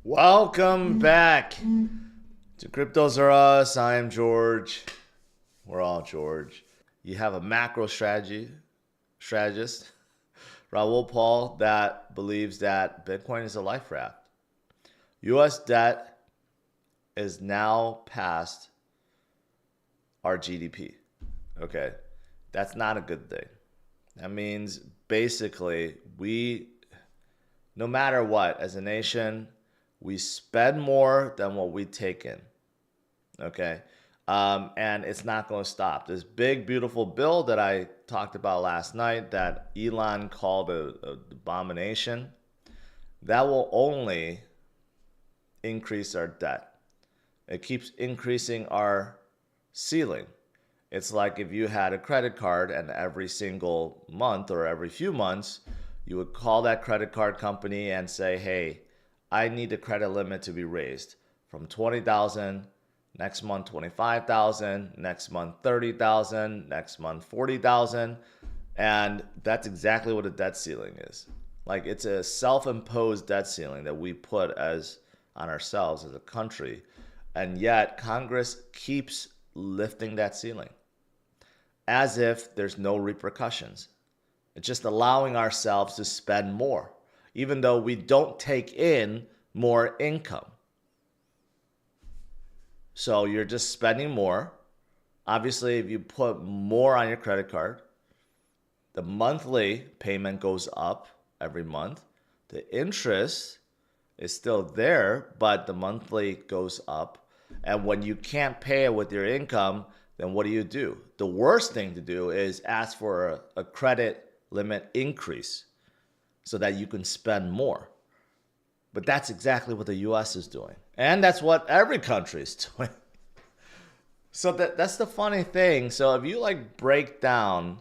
Welcome back to CryptosRus. I am George. We're all George. You have a macro strategist, Raul Paul, that believes that Bitcoin is a life raft. U.S. debt is now past our GDP. Okay, that's not a good thing. That means basically no matter what, as a nation, we spend more than what we take in. Okay. And it's not going to stop. This big, beautiful bill that I talked about last night that Elon called an abomination, that will only increase our debt. It keeps increasing our ceiling. It's like if you had a credit card and every single month or every few months, you would call that credit card company and say, hey, I need the credit limit to be raised from 20,000, next month 25,000, next month 30,000, next month 40,000, and that's exactly what a debt ceiling is. Like, it's a self-imposed debt ceiling that we put as on ourselves as a country, and yet Congress keeps lifting that ceiling as if there's no repercussions. It's just allowing ourselves to spend more, even though we don't take in more income. So you're just spending more. Obviously, if you put more on your credit card, the monthly payment goes up every month. The interest is still there, but the monthly goes up. And when you can't pay it with your income, then what do? The worst thing to do is ask for a credit limit increase so that you can spend more. But that's exactly what the US is doing. And that's what every country is doing. So that's the funny thing. So if you break down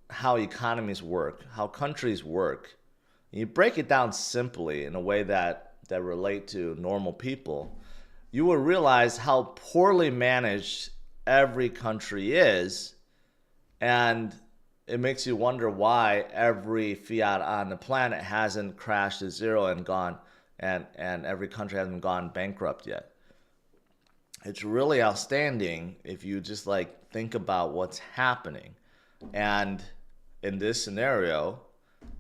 how economies work, how countries work, and you break it down simply in a way that relate to normal people, you will realize how poorly managed every country is. And it makes you wonder why every fiat on the planet hasn't crashed to zero and gone, and every country hasn't gone bankrupt yet. It's really outstanding if you just think about what's happening. And in this scenario,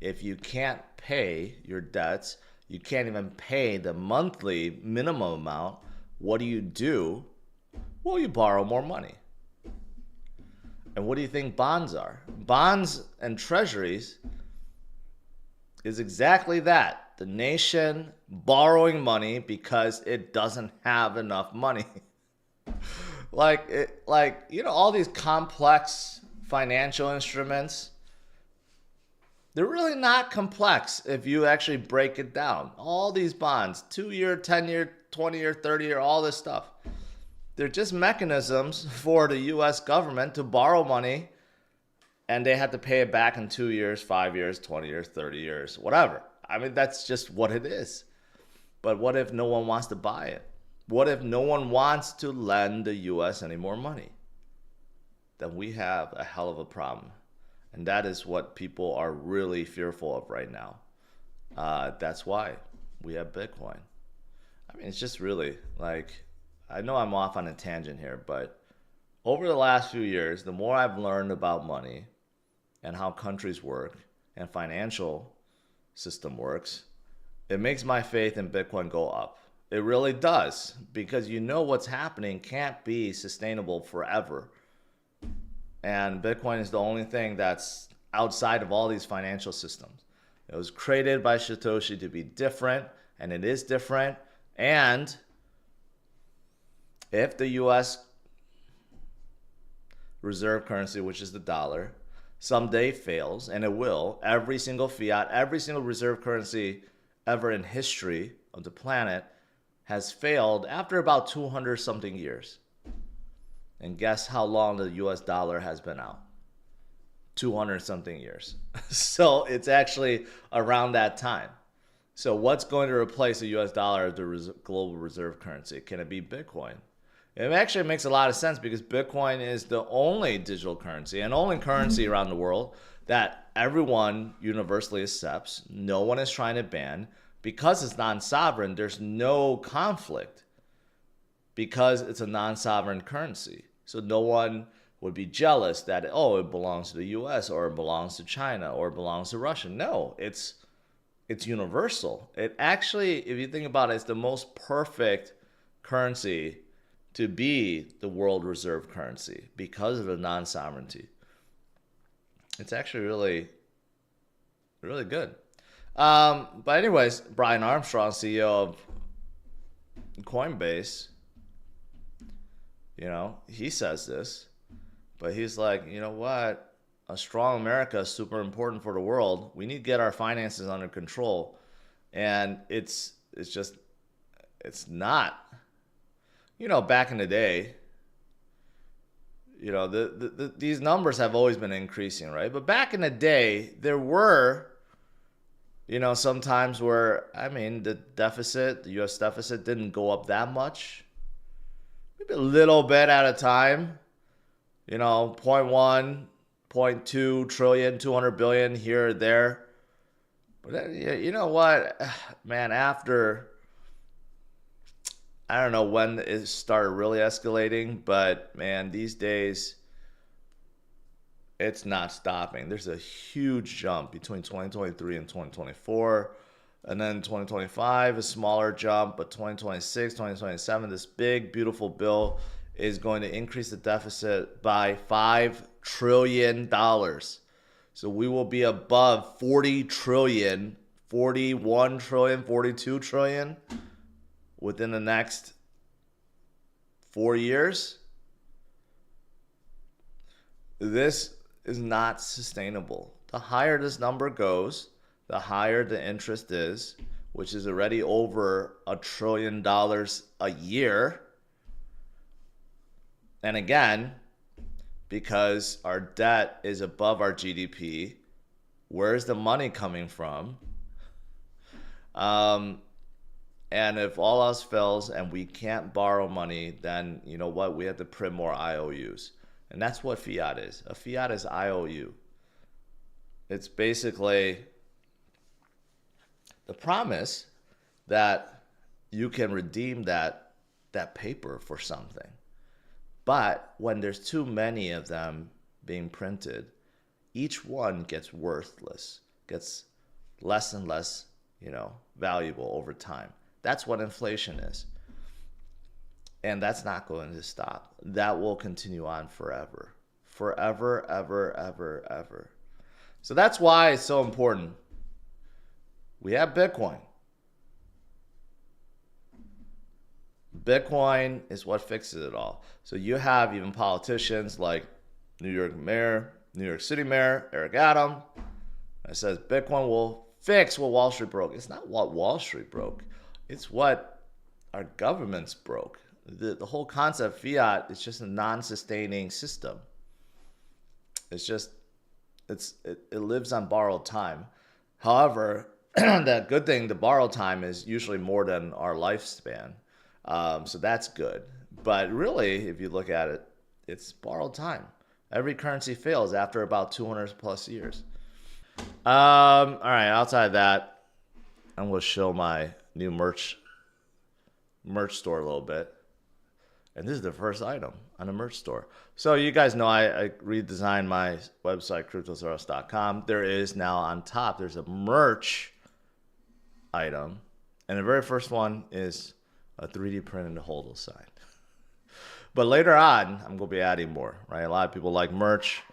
if you can't pay your debts, you can't even pay the monthly minimum amount, what do? Well, you borrow more money. And what do you think bonds are? Bonds and treasuries is exactly that. The nation borrowing money because it doesn't have enough money. All these complex financial instruments, they're really not complex if you actually break it down. All these bonds, 2-year, 10-year, 20-year, 30-year, all this stuff. They're just mechanisms for the U.S. government to borrow money, and they have to pay it back in 2 years, 5 years, 20 years, 30 years, whatever. I mean, that's just what it is. But what if no one wants to buy it? What if no one wants to lend the U.S. any more money? Then we have a hell of a problem. And that is what people are really fearful of right now. That's why we have Bitcoin. I mean, it's just really I know I'm off on a tangent here, but over the last few years, the more I've learned about money and how countries work and financial system works, it makes my faith in Bitcoin go up. It really does, because what's happening can't be sustainable forever. And Bitcoin is the only thing that's outside of all these financial systems. It was created by Satoshi to be different, and it is different. And if the U.S. reserve currency, which is the dollar, someday fails, and it will, every single fiat, every single reserve currency ever in history of the planet has failed after about 200 something years. And guess how long the US dollar has been out? 200 something years. So it's actually around that time. So what's going to replace the US dollar as the global reserve currency? Can it be Bitcoin? It actually makes a lot of sense because Bitcoin is the only digital currency and only currency around the world that everyone universally accepts. No one is trying to ban. because it's non-sovereign, there's no conflict because it's a non-sovereign currency. So no one would be jealous that, oh, it belongs to the US or it belongs to China or it belongs to Russia. No, it's universal. It actually, if you think about it, it's the most perfect currency to be the world reserve currency because of the non-sovereignty. It's actually really, really good. But anyways, Brian Armstrong, CEO of Coinbase, he says this, but he's like, you know what? A strong America is super important for the world. We need to get our finances under control. And it's not. Back in the day, these numbers have always been increasing, right? But back in the day, there were, sometimes where, the U.S. deficit didn't go up that much. Maybe a little bit at a time, 0.1, 0.2 trillion, 200 billion here or there. But then, you know what, man, after, I don't know when it started really escalating, but man, these days, it's not stopping. There's a huge jump between 2023 and 2024. And then 2025, a smaller jump, but 2026, 2027, this big, beautiful bill is going to increase the deficit by $5 trillion. So we will be above 40 trillion, 41 trillion, 42 trillion within the next 4 years. This is not sustainable. The higher this number goes, the higher the interest is, which is already over $1 trillion a year. And again, because our debt is above our GDP, where's the money coming from? And if all else fails and we can't borrow money, then you know what? We have to print more IOUs. And that's what fiat is. A fiat is IOU. It's basically the promise that you can redeem that paper for something. But when there's too many of them being printed, each one gets worthless, gets less and less, valuable over time. That's what inflation is. And that's not going to stop. That will continue on forever. Forever, ever, ever, ever. So that's why it's so important. We have Bitcoin. Bitcoin is what fixes it all. So you have even politicians like New York City Mayor Eric Adams that says Bitcoin will fix what Wall Street broke. It's not what Wall Street broke. It's what our governments broke. The whole concept of fiat is just a non-sustaining system. It lives on borrowed time. However, that good thing, the borrowed time is usually more than our lifespan. So that's good. But really, if you look at it, it's borrowed time. Every currency fails after about 200 plus years. All right, outside that, I'm going to show my new merch store a little bit. And this is the first item on the merch store. So you guys know I redesigned my website, CryptosRus.com. There is now on top, there's a merch item. And the very first one is a 3D printed hodl sign. But later on, I'm going to be adding more, right? A lot of people like merch,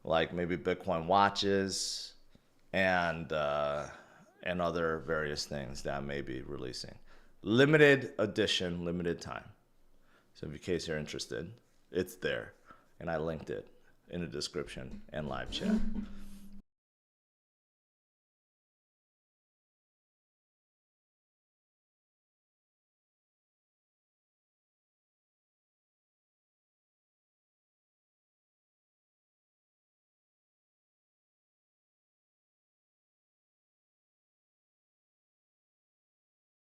like maybe Bitcoin watches and other various things that I may be releasing. Limited edition, limited time. So in case you're interested, it's there. And I linked it in the description and live chat.